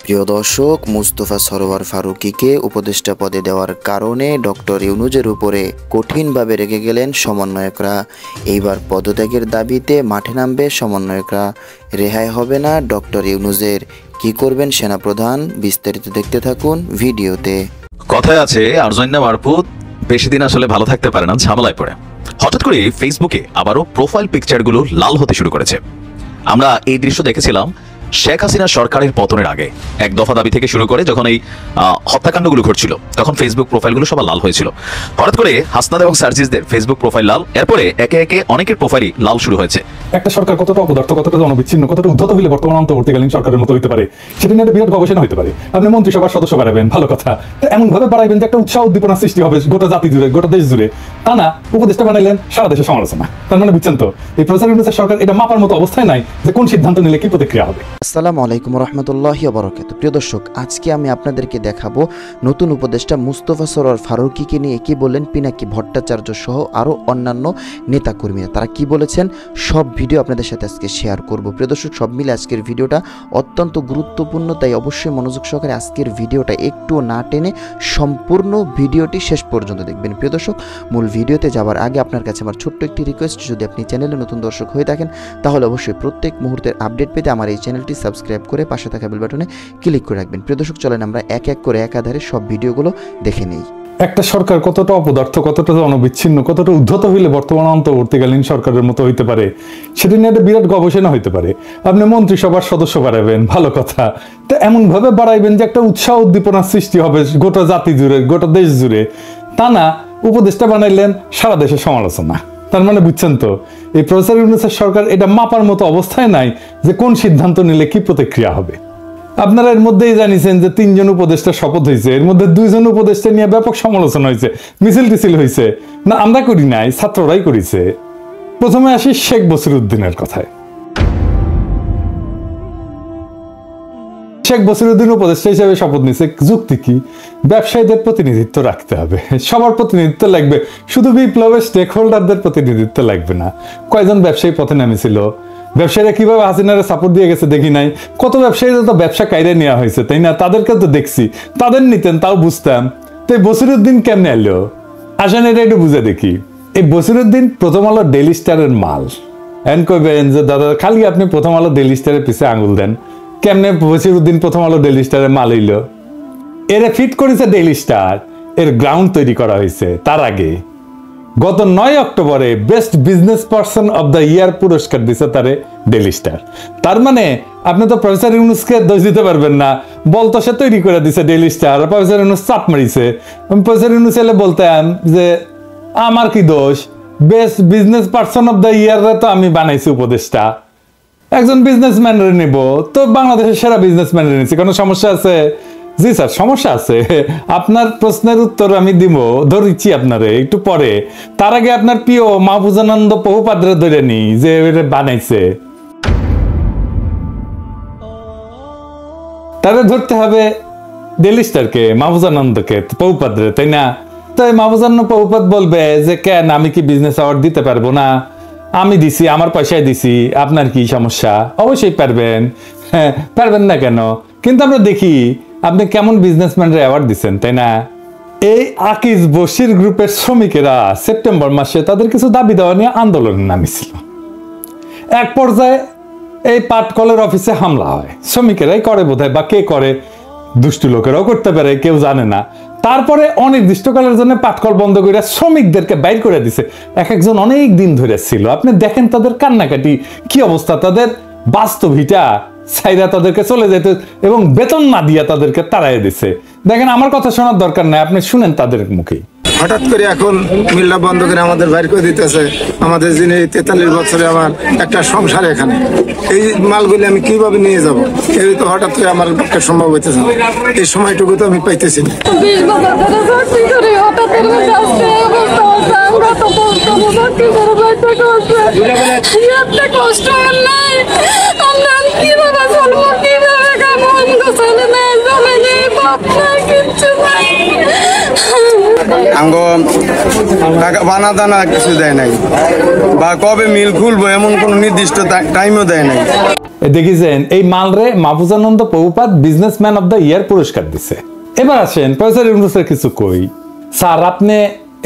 প্রিয় দর্শক, মুস্তফা সরোয়ার ফারুকীকে উপদেষ্টা পদে দেওয়ার কারণে ডক্টর ইউনূসের উপরে কঠিনভাবে রেগে গেলেন সমন্বয়করা। এইবার পদত্যাগের দাবিতে মাঠে নামবে সমন্বয়করা। রেহাই হবে না ডক্টর ইউনূসের। কি করবেন সেনাপ্রধান? বিস্তারিত দেখতে থাকুন ভিডিওতে। কথায় আছে আরজন্যা মারপুত বেশি দিন আসলে ভালো থাকতে পারে না, ঝামেলায় পড়ে। হঠাৎ করে ফেসবুকে আবারও প্রোফাইল পিকচারগুলো লাল হতে শুরু করেছে। আমরা এই দৃশ্য দেখেছিলাম শেখ হাসিনা সরকারের পতনের আগে, এক দফা দাবি থেকে শুরু করে যখন এই হত্যাকাণ্ডগুলো ঘটছিল তখন ফেসবুক প্রোফাইলগুলো সবার লাল হয়েছিল। হঠাৎ করে হাসনাত এবং সার্জিসদের ফেসবুক প্রোফাইল লাল, এরপরে একে একে অনেকের প্রোফাইলই লাল শুরু হয়েছে। একটা সরকার কতটা অপদার্থ, কতটা জনবিচ্ছিন্ন, কতটা উদ্ধত হলে বর্তমান অন্তর্বর্তীকালীন সরকারের মতো হতে পারে, সেটা নিয়ে একটা বিরাট গবেষণা হতে পারে। আপনি মন্ত্রিসভার সদস্য বাড়াবেন, ভালো কথা, এমন ভাবে বাড়াইবেন যে একটা উৎসাহ উদ্দীপনা সৃষ্টি হবে গোটা জাতি জুড়ে, গোটা দেশ জুড়ে। তা না, উপদেষ্টা বানাইলেন, সারা দেশে সমালোচনা। তার মানে বুঝছেন তো, এই প্রফেসর ইউনূসের সরকার এটা মাপার মতো অবস্থায় নাই যে কোন সিদ্ধান্ত নিলে কি প্রতিক্রিয়া হবে। আসসালামু আলাইকুম রহমতুল্লাহি ওয়া বারাকাতুহু। প্রিয় দর্শক, আজকে আমি আপনাদেরকে দেখাবো নতুন উপদেষ্টা মুস্তফা সরোয়ার ফারুকীকে নিয়ে কি বললেন পিনাকি ভট্টাচার্য সহ আরও অন্যান্য নেতাকর্মীরা। তারা কি বলেছেন সব ভিডিও আপনাদের সাথে আজকে শেয়ার করব। প্রিয় দর্শক, সব মিলে আজকের ভিডিওটা অত্যন্ত গুরুত্বপূর্ণ, তাই অবশ্যই মনোযোগ সহকারে আজকের ভিডিওটা একটু না টেনে সম্পূর্ণ ভিডিওটি শেষ পর্যন্ত দেখবেন। প্রিয় দর্শক, মূল ভিডিওতে যাওয়ার আগে আপনার কাছে আমার ছোট্ট একটি রিকোয়েস্ট, যদি আপনি চ্যানেলে নতুন দর্শক হয়ে থাকেন তাহলে অবশ্যই প্রত্যেক মুহূর্তের আপডেট পেতে আমার এই চ্যানেলটি সাবস্ক্রাইব করে পাশে থাকা বেল বাটনে ক্লিক করে রাখবেন। প্রিয় দর্শক, চলেন আমরা এক এক করে একাধারে সব ভিডিওগুলো দেখে নেই। একটা সরকার কতটা অপদার্থ, কতটা জনবিচ্ছিন্ন, কতটা উদ্ধত হইলে বর্তমান অন্তর্বর্তীকালীন সরকারের মতো হইতে পারে, সেটা নিয়ে একটা বিরাট গবেষণা হইতে পারে। আপনি মন্ত্রিসভার সদস্য বাড়াবেন, ভালো কথা, তো এমন ভাবে বাড়াইবেন যে একটা উৎসাহ উদ্দীপনা সৃষ্টি হবে গোটা জাতি জুড়ে, গোটা দেশ জুড়ে। তা না, উপদেষ্টা বানাইলেন, সারা দেশে সমালোচনা। তার মানে বুঝছেন তো, এই প্রফেসর ইউনূসের সরকার এটা মাপার মতো অবস্থায় নাই যে কোন সিদ্ধান্ত নিলে কি প্রতিক্রিয়া হবে। আপনারা এর মধ্যেই জানিয়েছেন যে 3 জন উপদেষ্টা শপথ হয়েছে, এর মধ্যে 2 জন উপদেষ্টা নিয়ে ব্যাপক সমালোচনা হয়েছে, মিছিল টিছিল হয়েছে। না, আমরা করি নাই, ছাত্ররাই করেছে। প্রথমে আসি শেখ বসিরউদ্দিনের কথায়। শেখ বসিরউদ্দিন উপদেষ্টা হিসেবে শপথ নিছে, যুক্তি কি? ব্যবসায়ীদের প্রতিনিধিত্ব রাখতে হবে, সবার প্রতিনিধিত্ব লাগবে, শুধু বিপ্লবের স্টেক হোল্ডারদের প্রতিনিধিত্ব লাগবে না। কয়জন ব্যবসায়ী পথে নামেছিল? ব্যবসায়ীরা কিভাবে হাসিনারে সাপোর্ট দিয়ে গেছে দেখি নাই? কত ব্যবসায়ীদের তো ব্যবসা কাইরে নেওয়া হয়েছে, তাই না? তাদেরকে তো দেখছি, তাদের নিতেন তাও বুঝতাম। তো এই বসিরউদ্দিন কেমনে এলো? আসেন এটা একটু বুঝে দেখি। এই বসিরউদ্দিন প্রথম আলো ডেইলি স্টারের মাল। এন কইবেন যে দাদা খালি আপনি প্রথম আলো ডেইলি স্টারের পিছে আঙুল দেন, কেমনে বসিরউদ্দিন প্রথম আলো ডেইলি স্টারের মাল হইল? এরে ফিট করেছে ডেইলি স্টার, এর গ্রাউন্ড তৈরি করা হয়েছে। তার আগে গত 9 অক্টোবরে best business person of the year পুরস্কার দিছে তারে ডেইলি স্টার। তার মানে আপনি তো প্রফেসর ইউনূসকে দোষ দিতে পারবেন না, বলতো সে তৈরি করে দিছে ডেইলি স্টার, প্রফেসর ইউনূস চাপ মারিছে। প্রফেসর ইউনূস এলে বলতাম যে আমার কি দোষ, best business person of the year তো আমি বানাইছি উপদেষ্টা, একজন বিজনেসম্যানের নিব, তো বাংলাদেশের সেরা বিজনেসম্যানের নিচ্ছি, কোনো সমস্যা আছে? জি স্যার, সমস্যা আছে। আপনার প্রশ্নের উত্তর আমি দিব, ধরিচ্ছি আপনারে একটু পরে। তার আগে আপনার প্রিয় মাহফুজানন্দ বহুপাদ্রে ধরে নি যে বানাইছে, তারে ধরতে হবে ডেইলি স্টারকে, মাহফুজানন্দকে, বহুপাদ্রে, তাই না? তাই মাহফুজানন্দ বহুপাদ বলবে যে কেন আমি কি বিজনেস অ্যাওয়ার্ড দিতে পারবো না? আমি দিছি, আমার পয়সায় দিছি, আপনার কি সমস্যা? অবশ্যই পারবেন। হ্যাঁ, পারবেন না কেন? কিন্তু আমরা দেখি আপনি কেমন বিজনেসম্যানরা অ্যাওয়ার্ড দিচ্ছেন, তাই না? এই আকিজ বশির গ্রুপের শ্রমিকেরা সেপ্টেম্বর মাসে তাদের কিছু দাবি দেওয়া নিয়ে আন্দোলনে নামিছিল। এক পর্যায়ে এই পাটকলের অফিসে হামলা হয়, শ্রমিকেরাই করে বোধহয়, বা কে করে, দুষ্টু লোকেরাও করতে পারে, কেউ জানে না। তারপরে অনির্দিষ্টকালের জন্য পাটকল বন্ধ করে শ্রমিকদেরকে বাইর করে দিছে। এক একজন অনেক দিন ধরে ছিল। আপনি দেখেন তাদের কান্নাকাটি, কি অবস্থা, তাদের বাস্তবিটা ছাইরা তাদেরকে চলে যেতে এবং বেতন না দিয়া তাদেরকে তাড়াই দিছে। দেখেন, আমার কথা শোনার দরকার নাই, আপনি শুনেন তাদের মুখে। হঠাৎ করে এখন মিল্লা বন্ধ করে আমাদের বাইর করে দিতেছে। আমাদের যিনি 43 বছরে আমার একটা সংসার, এখানে এই মালগুলি আমি কিভাবে নিয়ে যাব? এই তো হঠাৎ করে আমার পক্ষে সম্ভব হইতেছে না, এই সময়টুকু তো আমি পাইতেছি না। আঙ্গ টাকা বানা দানা কিছু দেয় নাই, বা কবে মিল খুলবো এমন কোনো নির্দিষ্ট টাইমও দেয় নাই। দেখেছেন এই মালরে Mahfuzananda Prabhupad businessman of the year পুরস্কার দিছে। এবার আসেন প্রফেসর ইউনূসের কিছু কই। স্যার আপনি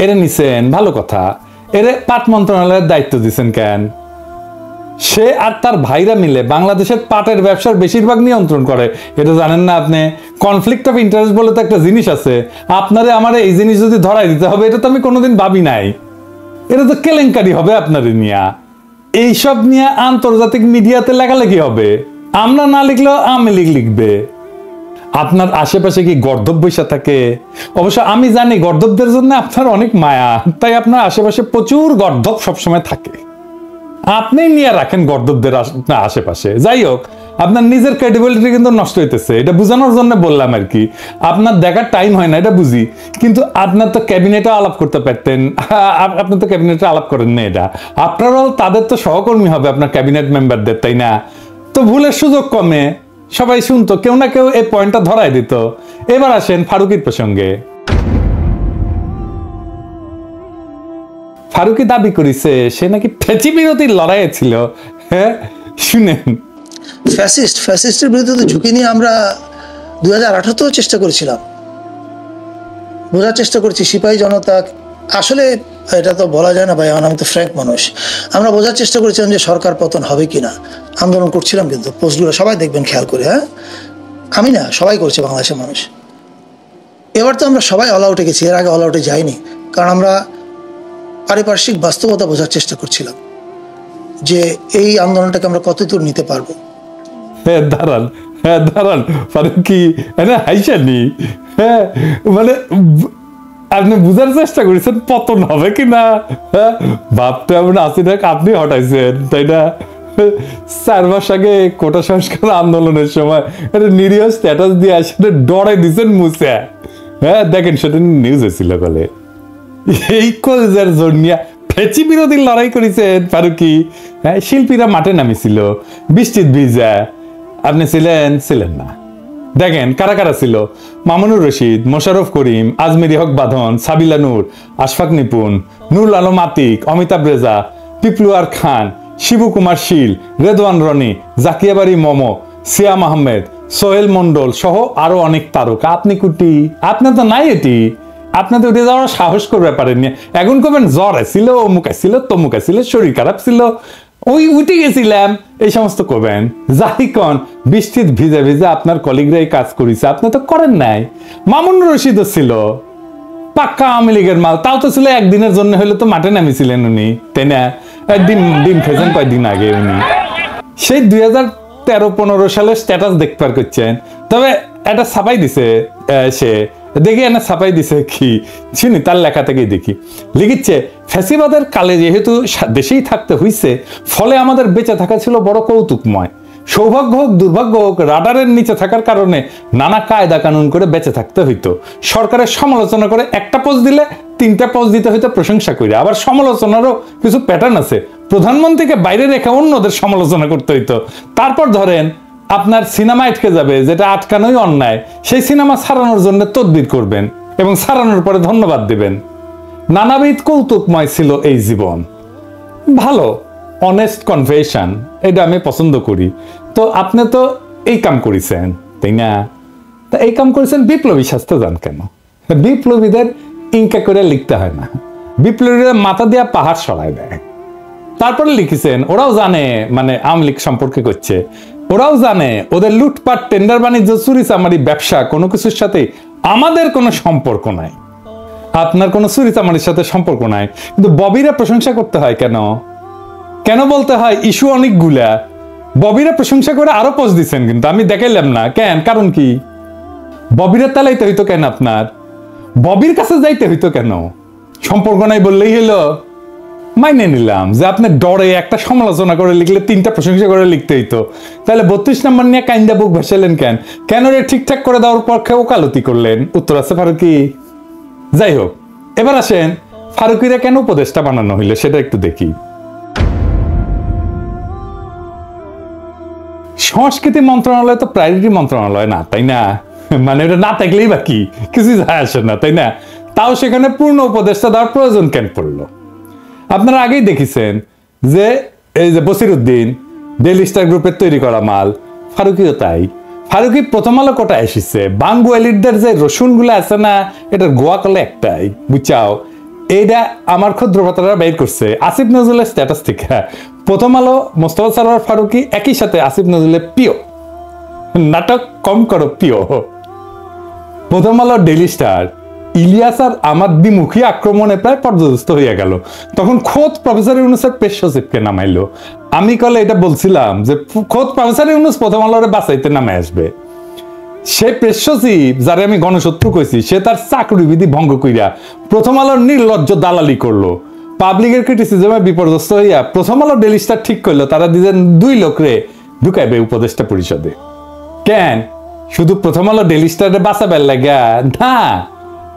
এরে নিছেন ভালো কথা, এরে পাট মন্ত্রণালয়ের দায়িত্ব দিছেন কেন? সে আর তার ভাইরা মিলে বাংলাদেশের পাটের ব্যবসার বেশিরভাগ নিয়ন্ত্রণ করে, এটা জানেন না আপনি? কনফ্লিক্ট অফ ইন্টারেস্ট বলে তো একটা জিনিস আছে। আপনারে আমারে এই জিনিস যদি ধরাই দিতে হবে, এটা তো আমি কোনোদিন ভাবি নাই। এটা তো কেলেঙ্কারি হবে আপনারে নিয়া। এইসব নিয়ে আন্তর্জাতিক মিডিয়াতে লেখালেখি হবে, আমরা না লিখলেও আওয়ামী লীগ লিখবে। আপনার আশেপাশে কি গর্দভ বৈশা থাকে? অবশ্য আমি জানি গর্দভদের জন্য আপনার অনেক মায়া, তাই আপনার আশেপাশে প্রচুর গর্দভ সবসময় থাকে। আপনি নিয়ে রাখেন গর্দভদের আশেপাশে। যাই হোক, আপনার নিজের ক্রেডিবিলিটি কিন্তু নষ্ট হইতেছে, এটা বোঝানোর জন্য বললাম আর কি। আপনার দেখার টাইম হয় না, এটা বুঝি, কিন্তু আপনার তো ক্যাবিনেটে আলাপ করতে পারতেন। আপনি তো ক্যাবিনেটে আলাপ করেন না, এটা আপনারাও তাদের তো সহকর্মী হবে আপনার ক্যাবিনেট মেম্বারদের, তাই না? তো ভুলের সুযোগ কমে, সবাই শুনতো, কেউ না কেউ এই পয়েন্টটা ধরাই দিত। এবার আসেন ফারুকীর প্রসঙ্গে। ফারুকী দাবি করেছে সে নাকি ফেঁচি বিরোধীর লড়াইয়ে ছিল। হ্যাঁ শুনেন, ফ্যাসিস্টের বিরুদ্ধে তো ঝুঁকি নিয়ে আমরা 2018-তেও চেষ্টা করেছিলাম, বোঝার চেষ্টা করছি সিপাহী জনতা। আসলে এটা তো বলা যায় না ভাই, আমি তো ফ্র্যাঙ্ক মানুষ। আমরা বোঝার চেষ্টা করেছিলাম যে সরকার পতন হবে কিনা, আন্দোলন করছিলাম, কিন্তু পোস্টগুলো সবাই দেখবেন খেয়াল করে। হ্যাঁ, আমি না, সবাই করছে বাংলাদেশের মানুষ। এবার তো আমরা সবাই অল আউটে গেছি, এর আগে অল আউটে যাইনি, কারণ আমরা পারিপার্শ্বিক বাস্তবতা বোঝার চেষ্টা করছিলাম যে এই আন্দোলনটাকে আমরা কতদূর নিতে পারবো। হ্যাঁ দাঁড়ান, হ্যাঁ দাঁড়ান, ফারুকী হাইসানি। হ্যাঁ মানে আপনি বুঝার চেষ্টা করেছেন পতন হবে কিনা। হ্যাঁ ভাবটা এমন আসি না, আপনি হটাইছেন, তাই না? 4 মাস আগে কোটা সংস্কার আন্দোলনের সময় একটা নিরীহ স্ট্যাটাস দিয়ে আসলে ডরে দিচ্ছেন মুছে। হ্যাঁ দেখেন, সেটা নিউজ হয়েছিল বলে। এই কলেজের জন্য ফেঁচি বিরোধী লড়াই করেছেন ফারুকী। হ্যাঁ, শিল্পীরা মাঠে নামিছিল বৃষ্টির ভিজা, আপনি ছিলেন না। দেখেন কারা কারা ছিল: মামুনুর রশিদ, মোশাররফ করিম, আজমেরি হক বাঁধন, সাবিলা নূর, আশফাক নিপুন, নুরুল আলম আতিক, অমিতাভ রেজা, পিপলুয়ার খান, শিবু কুমার শীল, রেদওয়ান রনি, জাকিয়া বাড়ি মমো, সিয়াম আহমেদ, সোহেল মন্ডল সহ আরো অনেক তারকা। আপনি কুটি, আপনার তো নাই এটি, আপনাদের উঠে যাওয়ার সাহস করবে পারেননি। এখন কবেন জ্বর ছিল, অমুক ছিল, তমুক ছিল, শরীর খারাপ ছিল, ওই উঠে গেছিলাম, এই সমস্ত করবেন। যাই কন, বৃষ্টির ভিজে ভিজে আপনার কলিগরা এই কাজ করেছে, আপনি তো করেন নাই। মামুনুর রশিদও ছিল পাক্কা আওয়ামী লীগের মাল, তাও তো ছিল একদিনের জন্য হলে তো মাঠে নামিয়েছিলেন উনি, তাই না? ডিম খেয়েছেন কয়েকদিন আগে উনি, সেই 2013-15 সালের স্ট্যাটাস দেখতে পার করছেন। তবে এটা ছাপাই দিছে সে, দেখি এনে ছাপাই দিছে কি শুনি, তার লেখা থেকেই দেখি লিখিচ্ছে, ফ্যাসিবাদের কালে যেহেতু দেশেই থাকতে হইছে, ফলে আমাদের বেঁচে থাকা ছিল বড় কৌতুকময়। সৌভাগ্য হোক দুর্ভাগ্য হোক, রাডারের নিচে থাকার কারণে নানা কায়দা কানুন করে বেঁচে থাকতে হইতো। সরকারের সমালোচনা করে একটা পোস্ট দিলে 3টা পোস্ট দিতে হইতো প্রশংসা করে। আবার সমালোচনারও কিছু প্যাটার্ন আছে, প্রধানমন্ত্রীকে বাইরে রেখে অন্যদের সমালোচনা করতে হইতো। তারপর ধরেন আপনার সিনেমা আটকে যাবে, যেটা আটকানোই অন্যায়, সেই সিনেমা ছাড়ানোর জন্য তদবির করবেন এবং ছাড়ানোর পরে ধন্যবাদ দিবেন। নানাবিধ কৌতুকময় ছিল এই জীবন। ভালো অনেস্ট কনফেশন, এটা আমি পছন্দ করি। তো আপনি তো এই কাম করেছেন, তাই না? তা এই কাম করেছেন, বিপ্লবী শাস্তে যান কেন? বিপ্লবীদের ইনকা করে লিখতে হয় না, বিপ্লবীদের মাথা দিয়া পাহাড় সরাই দেয়। তারপরে লিখেছেন ওরাও জানে, মানে আওয়ামী লীগ সম্পর্কে করছে, ওরাও জানে ওদের লুটপাট, টেন্ডার বাণিজ্য, চুরি চামারি, ব্যবসা কোনো কিছুর সাথে আমাদের কোনো সম্পর্ক নাই। আপনার কোনো চুরি চামারির সাথে সম্পর্ক নাই, কিন্তু ববিরা প্রশংসা করতে হয় কেন? কেন বলতে হয়? ইস্যু অনেকগুলা, ববিরা প্রশংসা করে আরো পোস্ট দিচ্ছেন, কিন্তু আমি দেখাইলাম না কেন, কারণ কি? ববিরা তালাইতে হইতো কেন? আপনার ববির কাছে যাইতে হইতো কেন? সম্পর্ক নাই বললেই হলো। মাইনে নিলাম যে আপনি ডরে একটা সমালোচনা করে লিখলে 3টা প্রশংসা করে লিখতে হইতো, তাহলে 32 নম্বর নিয়ে কাইন্দা বুক ভেসালেন কেন? কেন রে ঠিকঠাক করে দেওয়ার পক্ষে ওকালতি করলেন? উত্তর আছে ফারুকী। যাই হোক, এবার আসেন ফারুকীরা কেন উপদেষ্টা বানানো হইলো সেটা একটু দেখি। সংস্কৃতি মন্ত্রণালয় তো প্রায়োরিটি মন্ত্রণালয় না, তাই না? মানে ওটা না থাকলেই বাকি কিছু যায় আসে না, তাই না? তাও সেখানে পূর্ণ উপদেষ্টা দেওয়ার প্রয়োজন কেন পড়লো? আপনারা আগেই দেখেছেন যে এই যে বসিরউদ্দিন ডেইলি স্টার গ্রুপের তৈরি করা মাল, ফারুকিও তাই। ফারুকি প্রথম আলো কোটায় এসেছে, বাঙ্গু এলিটদের যে রসুন গুলো আছে না, এটার গোয়া কলে একটাই, বুঝাও। এইটা আমার ক্ষুদ্র ভাতারা বের করছে আসিফ নজরুলের স্ট্যাটাস থেকে। প্রথম আলো মোস্তফা সরোয়ার ফারুকি একই সাথে আসিফ নজরুলের প্রিয়, নাটক কম করো প্রিয়। প্রথম আলো ডেইলি স্টার ইলিয়াস আর আমার দ্বিমুখী আক্রমণে প্রায় পর্যদস্ত হইয়া গেল। তখন খোদ প্রফেসর ইউনুসের পেশ সচিবকে নামাইলো। আমি কলে এটা বলছিলাম যে খোদ প্রফেসর ইউনুস প্রথম আলোরে বাঁচাইতে নামে আসবে। সে প্রেস সচিব যারে আমি গণশত্রু কইছি, সে তার চাকরি বিধি ভঙ্গ কইরা প্রথম আলোর নির্লজ্জ দালালি করলো। পাবলিকের ক্রিটিসিজমে বিপর্যস্ত হইয়া প্রথম আলো ডেইলি স্টার ঠিক করলো তারা দিলেন 2 লোকরে ঢুকাইবে উপদেষ্টা পরিষদে। কেন? শুধু প্রথম আলো ডেইলি স্টারে বাঁচাবার লাগা না,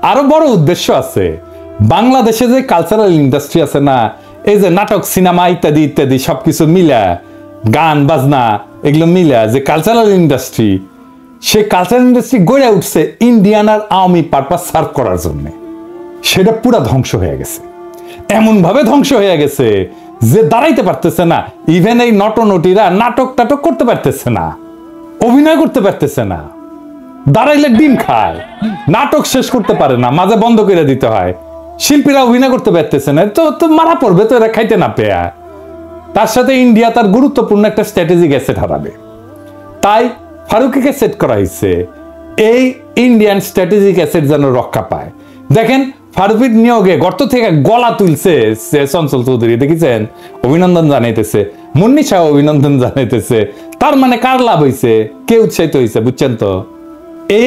আরো বড় উদ্দেশ্য আছে। বাংলাদেশে যে কালচারাল ইন্ডাস্ট্রি আছে না, এই যে নাটক, সিনেমা ইত্যাদি ইত্যাদি সবকিছু মিলা, গান বাজনা এগুলো মিলা যে কালচারাল ইন্ডাস্ট্রি, সে কালচারাল ইন্ডাস্ট্রি গড়ে উঠছে ইন্ডিয়ান আর আওয়ামী পারপাস সার্ভ করার জন্য। সেটা পুরা ধ্বংস হয়ে গেছে, এমন ভাবে ধ্বংস হয়ে গেছে যে দাঁড়াইতে পারতেছে না। ইভেন এই নটনটিরা নাটক টাটক করতে পারতেছে না, অভিনয় করতে পারতেছে না, দাঁড়াইলে ডিম খায়, নাটক শেষ করতে পারে না, মাঝে বন্ধ করে দিতে হয়। শিল্পীরা অভিনয় করতে পারতেছে না, তো মারা পড়বে তো এরা খাইতে না পেয়া। তার সাথে ইন্ডিয়া তার গুরুত্বপূর্ণ একটা স্ট্র্যাটেজিক অ্যাসেট হারাবে। তাই ফারুকিকে সেট করা হয়েছে এই ইন্ডিয়ান স্ট্র্যাটেজিক অ্যাসেট যেন রক্ষা পায়। দেখেন ফারুকির নিয়োগে গর্ত থেকে গলা তুলছে চঞ্চল চৌধুরী, দেখেছেন? অভিনন্দন জানাইতেছে, মুন্নি শাহ অভিনন্দন জানাইতেছে। তার মানে কার লাভ হয়েছে? কে উৎসাহিত হয়েছে? বুঝছেন তো? এ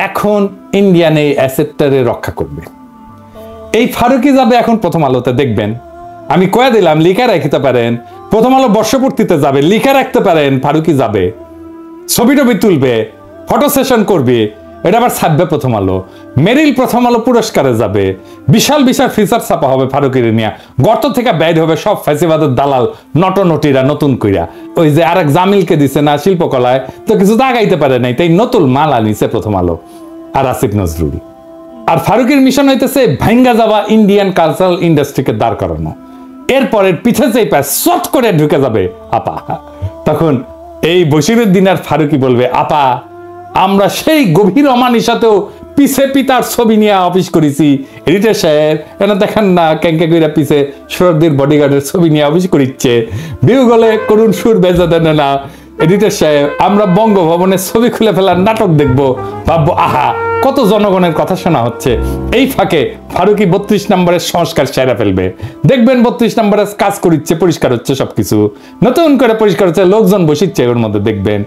এখন ইন্ডিয়ান এই অ্যাসেটটারে রক্ষা করবে। এই ফারুকি যাবে এখন প্রথম আলোতে, দেখবেন। আমি কয়ে দিলাম, লিখে রাখতে পারেন, প্রথম আলো বর্ষপূর্তিতে যাবে, লিখে রাখতে পারেন ফারুকি যাবে, ছবি টবি তুলবে, ফটো সেশন করবে, এটা আবার ছাপবে প্রথম আলো। মেরিল প্রথম আলো পুরস্কারে যাবে, বিশাল বিশাল ফিচার ছাপা হবে ফারুকির নিয়ে। গর্ত থেকে বাইর হবে সব ফ্যাসিবাদের দালাল নটনটিরা নতুন কইরা। ওই যে আরেক জামিলকে দিছে না শিল্পকলায়, তো কিছু দাগাইতে পারে নাই, তাই নতুন মাল আনিছে প্রথম আলো আর আসিফ নজরুল। আর ফারুকের মিশন হইতেছে ভাঙ্গা যাওয়া ইন্ডিয়ান কালচারাল ইন্ডাস্ট্রিকে দাঁড় করানো। এরপরের পিছে চেপে শর্ট করে ঢুকে যাবে আপা। তখন এই বশিরউদ্দিন আর ফারুকি বলবে, আপা আমরা সেই গভীর অমানিসাতেও পিছে পিতার ছবি নিয়ে অফিস করেছি, এডিটর সাহেব এনে দেখেন না ক্যাঙ্কে কইরা পিছে সরদির বডিগার্ডের ছবি নিয়ে অফিস করিচ্ছে, বিউ গলে করুণ সুর বেজা দেন না এডিটর সাহেব, আমরা বঙ্গভবনের ছবি খুলে ফেলার নাটক দেখবো, ভাববো আহা কত জনগণের কথা শোনা হচ্ছে। এই ফাঁকে ফারুকি 32 নম্বরের সংস্কার সেরা ফেলবে, দেখবেন 32 নম্বরের কাজ করিচ্ছে, পরিষ্কার হচ্ছে, সবকিছু নতুন করে পরিষ্কার হচ্ছে, লোকজন বসিচ্ছে ওর মধ্যে, দেখবেন।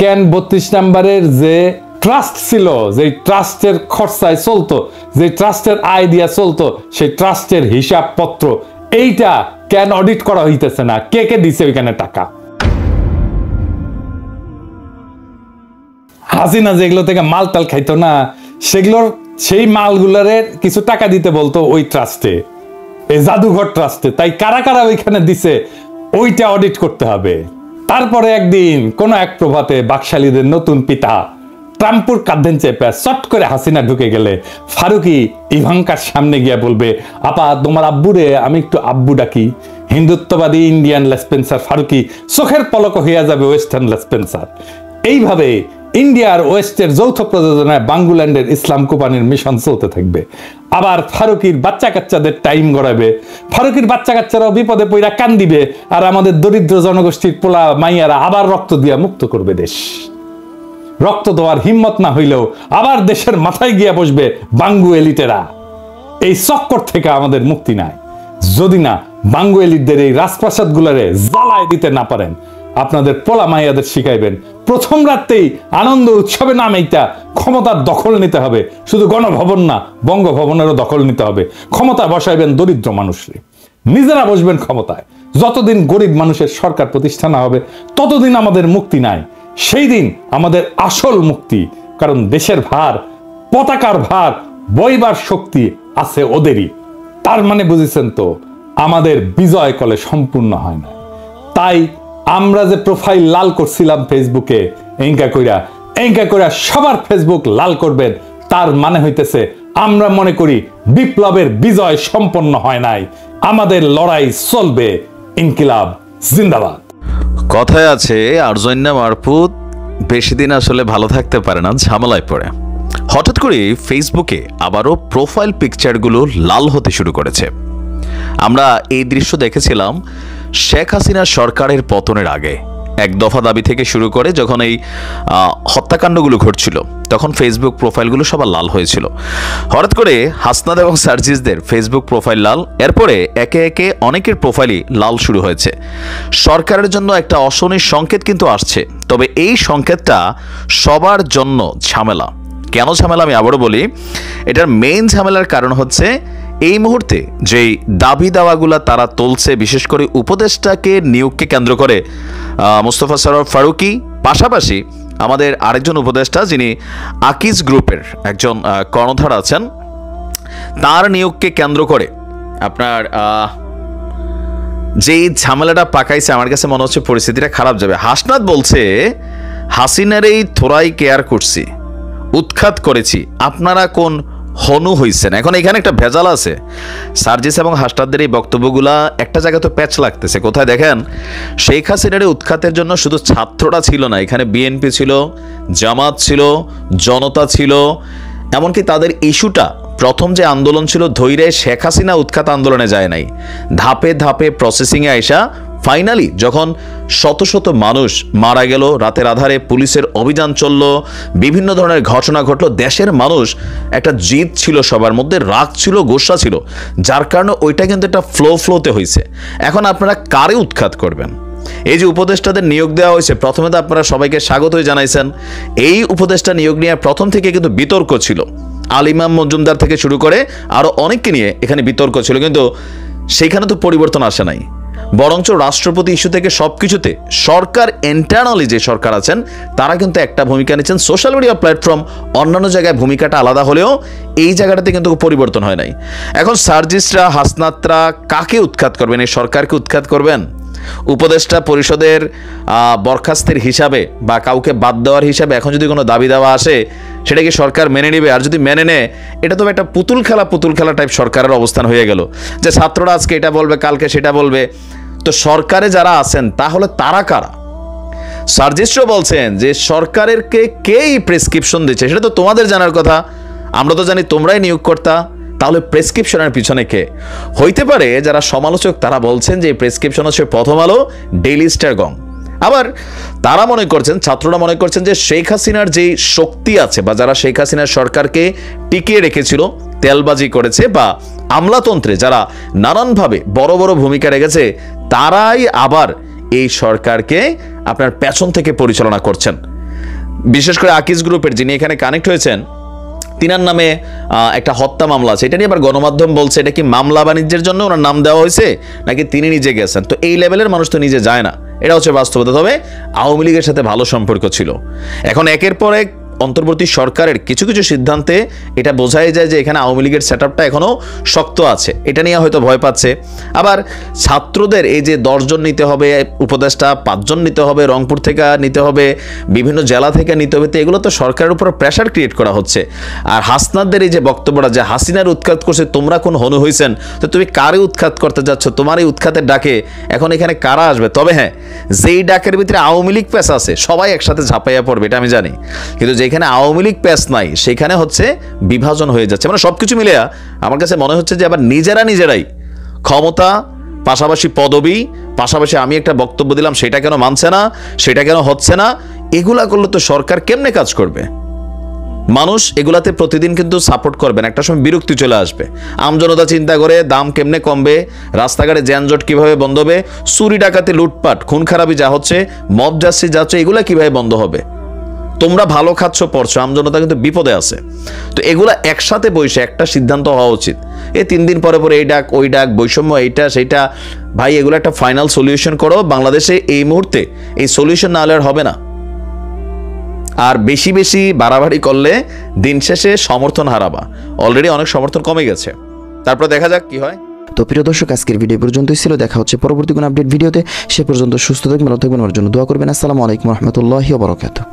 কেন 32 নম্বরের যে ট্রাস্ট ছিল, যে ট্রাস্টের খরচায় চলতো, যে ট্রাস্টের আয় দিয়া চলতো, সেই ট্রাস্টের হিসাবপত্র এইটা কেন অডিট করা হইতেছে না? কে কে দিছে ওইখানে টাকা? হাসিনা যেগুলো থেকে মাল টাল খাইতো না, সেগুলোর সেই মালগুলোরে কিছু টাকা দিতে বলতো ওই ট্রাস্টে, এই জাদুঘর ট্রাস্টে। তাই কারা কারা ওইখানে দিছে ওইটা অডিট করতে হবে। তারপরে একদিন কোন এক প্রভাতে বাকশালীদের নতুন পিতা ট্রাম্পুর কাঁধেন চেপে চট করে হাসিনা ঢুকে গেলে ফারুকি ইভাঙ্কার সামনে গিয়া বলবে, আপা তোমার আব্বুরে আমি একটু আব্বু ডাকি। হিন্দুত্ববাদী ইন্ডিয়ান লেসপেন্সার ফারুকি চোখের পলক হইয়া যাবে ওয়েস্টার্ন লেসপেন্সার। এইভাবে ইন্ডিয়ার ওয়েস্টের যৌথ প্রযোজনায় বাঙ্গুল্যান্ডের ইসলাম কোম্পানির মিশন চলতে থাকবে। আবার ফারুকির বাচ্চা কাচ্চাদের টাইম গড়াবে, ফারুকির বাচ্চা কাচ্চারাও বিপদে পইরা কান দিবে, আর আমাদের দরিদ্র জনগোষ্ঠীর পোলা মাইয়ারা আবার রক্ত দিয়া মুক্ত করবে দেশ। রক্ত দেওয়ার হিম্মত না হইলেও আবার দেশের মাথায় গিয়া বসবে বাঙ্গু এলিটেরা। এই চক্কর থেকে আমাদের মুক্তি নাই যদি না বাঙ্গু এলিটদের এই রাজপ্রাসাদ গুলারে জ্বালায় দিতে না পারেন। আপনাদের পোলা মাইয়াদের শিখাইবেন প্রথম রাতেই আনন্দ উৎসবে নামেইটা ক্ষমতার দখল নিতে হবে। শুধু গণভবন না, বঙ্গভবনেরও দখল নিতে হবে। ক্ষমতা বসাইবেন দরিদ্র মানুষরে, নিজেরা বসবেন ক্ষমতায়। যতদিন গরিব মানুষের সরকার প্রতিষ্ঠা না হবে ততদিন আমাদের মুক্তি নাই। সেই দিন আমাদের আসল মুক্তি, কারণ দেশের ভার, পতাকার ভার বইবার শক্তি আছে ওদেরই। তার মানে বুঝেছেন তো, আমাদের বিজয় কলে সম্পূর্ণ হয় না। তাই আমরা যে প্রোফাইল লাল করছিলাম ফেসবুকে এঙ্কা কইরা সবার ফেসবুক লাল করবেন, তার মানে হইতেছে আমরা মনে করি বিপ্লবের বিজয় সম্পন্ন হয় নাই, আমাদের লড়াই চলবে। ইনকিলাব জিন্দাবাদ। কথায় আছে আরজন্যা মারফুত বেশি দিন আসলে ভালো থাকতে পারে না, ঝামেলায় পড়ে। হঠাৎ করে ফেসবুকে আবারও প্রোফাইল পিকচারগুলো লাল হতে শুরু করেছে। আমরা এই দৃশ্য দেখেছিলাম শেখ হাসিনা সরকারের পতনের আগে, এক দফা দাবি থেকে শুরু করে যখন এই হত্যাকাণ্ডগুলো ঘটছিল তখন ফেসবুক প্রোফাইলগুলো সবার লাল হয়েছিল। হঠাৎ করে হাসনাত এবং সার্জিসদের ফেসবুক প্রোফাইল লাল, এরপরে একে একে অনেকের প্রোফাইলই লাল শুরু হয়েছে। সরকারের জন্য একটা অশনির সংকেত কিন্তু আসছে, তবে এই সংকেতটা সবার জন্য ঝামেলা। কেন ঝামেলা আমি আবারও বলি, এটার মেইন ঝামেলার কারণ হচ্ছে এই মুহূর্তে যেই দাবি দাওয়াগুলা তারা তুলছে, বিশেষ করে উপদেষ্টাকে নিয়োগকে কেন্দ্র করে মুস্তফা সরোয়ার ফারুকী, পাশাপাশি আমাদের আরেকজন উপদেষ্টা যিনি আকিজ গ্রুপের একজন কর্ণধার আছেন, তার নিয়োগকে কেন্দ্র করে আপনার যেই ঝামেলাটা পাকাইছে, আমার কাছে মনে হচ্ছে পরিস্থিতিটা খারাপ যাবে। হাসনাত বলছে হাসিনার এই থোড়াই কেয়ার করছি, উৎখাত করেছি, আপনারা কোন হনু হইছেন। এখন এখানে একটা ভেজাল আছে। সার্জিস এবং হাসনাতদের এই বক্তব্যগুলা একটা জায়গায় তো প্যাচ লাগতেছে। কোথায় দেখেন, শেখ হাসিনার উৎখাতের জন্য শুধু ছাত্ররা ছিল না, এখানে বিএনপি ছিল, জামাত ছিল, জনতা ছিল, এমনকি তাদের ইস্যুটা প্রথম যে আন্দোলন ছিল ধৈর্যে শেখ হাসিনা উৎখাত আন্দোলনে যায় নাই, ধাপে ধাপে প্রসেসিংয়ে আইসা ফাইনালি যখন শত শত মানুষ মারা গেল, রাতের আধারে পুলিশের অভিযান চলল, বিভিন্ন ধরনের ঘটনা ঘটলো, দেশের মানুষ একটা জিদ ছিল, সবার মধ্যে রাগ ছিল, গোসা ছিল, যার কারণে ওইটা কিন্তু একটা ফ্লোতে হয়েছে। এখন আপনারা কারে উৎখাত করবেন? এই যে উপদেষ্টাদের নিয়োগ দেওয়া হয়েছে, প্রথমে তো আপনারা সবাইকে স্বাগতই জানাইছেন। এই উপদেষ্টা নিয়োগ নিয়ে প্রথম থেকে কিন্তু বিতর্ক ছিল, আলিমাম মজুমদার থেকে শুরু করে আরো অনেককে নিয়ে এখানে বিতর্ক ছিল, কিন্তু সেইখানে তো পরিবর্তন আসে নাই। বরঞ্চ রাষ্ট্রপতি ইস্যু থেকে সবকিছুতে সরকার ইন্টারনালি যে সরকার আছেন তারা কিন্তু একটা ভূমিকা নিচ্ছেন। সোশ্যাল মিডিয়া প্ল্যাটফর্ম অন্যান্য জায়গায় ভূমিকাটা আলাদা হলেও এই জায়গাটাতে কিন্তু পরিবর্তন হয় নাই। এখন সার্জিসরা, হাসনাতরা কাকে উৎখাত করবেন? এই সরকারকে উৎখাত করবেন? উপদেষ্টা পরিষদের বরখাস্তের হিসাবে বা কাউকে বাদ দেওয়ার হিসাবে এখন যদি কোনো দাবি দেওয়া আসে, সেটা কি সরকার মেনে নেবে? আর যদি মেনে নেয়, এটা তো একটা পুতুল খেলা টাইপ সরকারের অবস্থান হয়ে গেল, যে ছাত্ররা আজকে এটা বলবে, কালকে সেটা বলবে। তো সরকারে যারা আছেন তাহলে তারা কারা? সার্জিসরা বলছেন যে সরকারের কে এই প্রেসক্রিপশন দিচ্ছে সেটা তো তোমাদের জানার কথা, আমরা তো জানি তোমরাই নিয়োগকর্তা, তাহলে প্রেসক্রিপশনের পিছনে কে? হইতে পারে যারা সমালোচক তারা বলছেন যে এই প্রেসক্রিপশন হচ্ছে প্রথম আলো, ডেইলি স্টার, গং। আবার তারা মনে করছেন, ছাত্ররা মনে করছেন যে শেখ হাসিনার যে শক্তি আছে বা যারা শেখ হাসিনার সরকারকে টিকিয়ে রেখেছিল, তেলবাজি করেছে বা আমলাতন্ত্রে যারা নানানভাবে বড় বড় ভূমিকা রেখেছে, তারাই আবার এই সরকারকে আপনার পেছন থেকে পরিচালনা করছেন। বিশেষ করে আকিজ গ্রুপের যিনি এখানে কানেক্ট হয়েছেন, তিনার নামে একটা হত্যা মামলা আছে। এটা নিয়ে আবার গণমাধ্যম বলছে এটা কি মামলা বাণিজ্যের জন্য ওনার নাম দেওয়া হয়েছে নাকি তিনি নিজে গেছেন। তো এই লেভেলের মানুষ তো নিজে যায় না, এটা হচ্ছে বাস্তবতা। তবে আওয়ামী লীগের সাথে ভালো সম্পর্ক ছিল। এখন একের পর এক অন্তর্বর্তী সরকারের কিছু কিছু সিদ্ধান্তে এটা বোঝাই যায় যে এখানে আওয়ামী লীগের সেটআপটা এখনো শক্ত আছে, এটা নিয়ে হয়তো ভয় পাচ্ছে। আবার ছাত্রদের এই যে 10 জন নিতে হবে উপদেষ্টা, 5 জন নিতে হবে, রংপুর থেকে নিতে হবে, বিভিন্ন জেলা থেকে নিতে হবে, তো এগুলো তো সরকারের উপর প্রেশার ক্রিয়েট করা হচ্ছে। আর হাসনাতদের এই যে বক্তব্যটা যে হাসিনার উৎখাত করছে, তোমরা কোন হনু হইছেন, তো তুমি কারে উৎখাত করতে যাচ্ছ? তোমার এই উৎখাতের ডাকে এখন এখানে কারা আসবে? তবে হ্যাঁ, যেই ডাকের ভিতরে আওয়ামী লীগ প্যাস আছে সবাই একসাথে ঝাঁপাইয়া পড়বে, এটা আমি জানি, কিন্তু যেখানে আওয়ামী লীগ প্যাস নাই সেখানে হচ্ছে বিভাজন হয়ে যাচ্ছে। মানে সবকিছু মিলে আমার কাছে মনে হচ্ছে যে আবার নিজেরাই ক্ষমতা, পাশাপাশি পদবি, পাশাপাশি আমি একটা বক্তব্য দিলাম সেটা কেন মানছে না, সেটা কেন হচ্ছে না, এগুলা করলে তো সরকার কেমনে কাজ করবে? মানুষ এগুলাতে প্রতিদিন কিন্তু সাপোর্ট করবেন, একটা সময় বিরক্তি চলে আসবে। আমজনতা চিন্তা করে দাম কেমনে কমবে, রাস্তাঘাটে যানজট কিভাবে বন্ধ হবে, চুরি ডাকাতি, লুটপাট, খুন খারাপি যা হচ্ছে, মব জাস্টিস যাচ্ছে, এগুলা কিভাবে বন্ধ হবে? তোমরা ভালো খাচ্ছ পড়ছো, আমজনতা কিন্তু বিপদে আছে। তো এগুলা একসাথে বসে একটা সিদ্ধান্ত হওয়া উচিত। এই 3 দিন পরে পরে এই ডাক ওই ডাক, বৈষম্য এইটা সেইটা, ভাই এগুলো একটা ফাইনাল সলিউশন করো। বাংলাদেশে এই মুহূর্তে এই সলিউশন না হলে আর হবে না। আর বেশি বেশি বাড়াবাড়ি করলে দিন শেষে সমর্থন হারাবা। অলরেডি অনেক সমর্থন কমে গেছে, তারপর দেখা যাক কি হয়। তো প্রিয় দর্শক, আজকের ভিডিও পর্যন্তই ছিল। দেখা হচ্ছে পরবর্তী কোনো আপডেট ভিডিওতে। সে পর্যন্ত সুস্থ থাকবেন, ভালো থাকবেন, আমার জন্য দোয়া করবেন। আসসালামু আলাইকুম রহমতুল্লাহি ওয়া বারাকাতুহু।